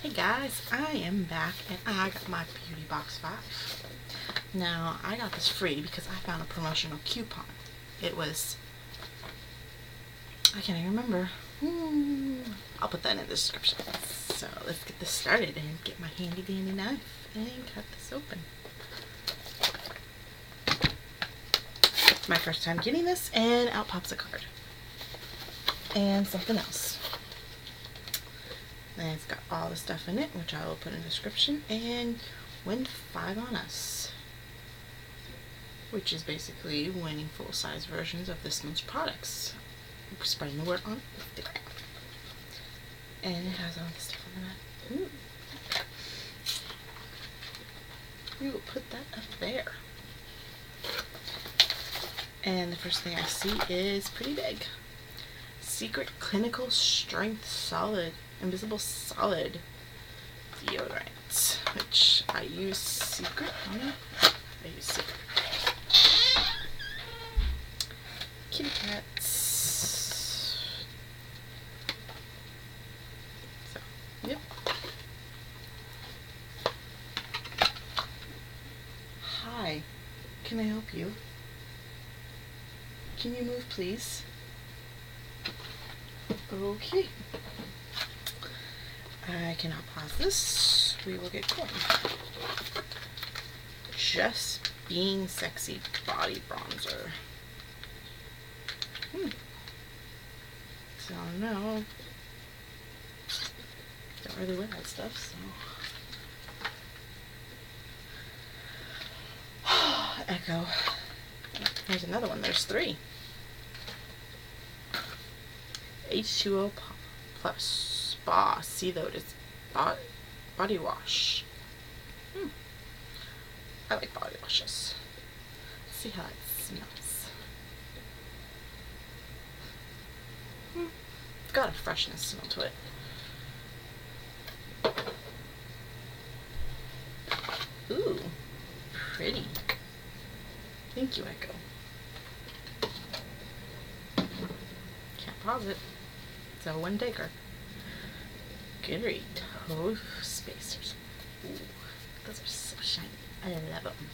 Hey guys, I am back and I got my BeautyBox 5. Now, I got this free because I found a promotional coupon. It was, I can't even remember. I'll put that in the description. So let's get this started and get my handy dandy knife and cut this open. It's my first time getting this, and out pops a card. And something else. And it's got all the stuff in it, which I will put in the description, and win 5 on us, which is basically winning full-size versions of this month's products. I'm spreading the word on Instagram. And it has all the stuff on the back. We will put that up there. And the first thing I see is pretty big. Secret Clinical Strength Solid Invisible Solid deodorant, which I use Secret on it. I use Secret. Kitty cats. So, yep. Hi, can I help you? Can you move, please? Okay. I cannot pause this. We will get going. Just Being Sexy Body Bronzer. So no. Don't really wear that stuff, so. Echo. Here's another one. There's 3. H2O Plus Spa Sea Lotus body wash. I like body washes. Let's see how it smells. It's got a freshness smell to it. Ooh, pretty. Thank you, Echo. Can't pause it. It's a one taker. Glittery toe spacers. Ooh, those are so shiny. I love them.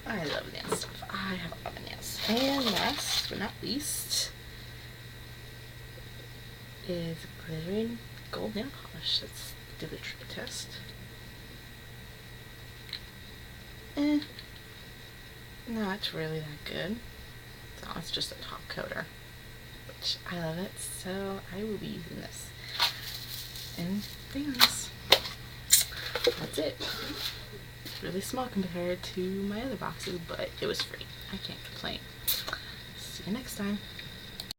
I love nail stuff. I have a lot of nails. And last but not least is glittering gold nail polish. Let's do the trick test. Not really that good. So it's just a top coater, which I love it, so I will be using this. And things. That's it. Really small compared to my other boxes, but it was free. I can't complain. See you next time.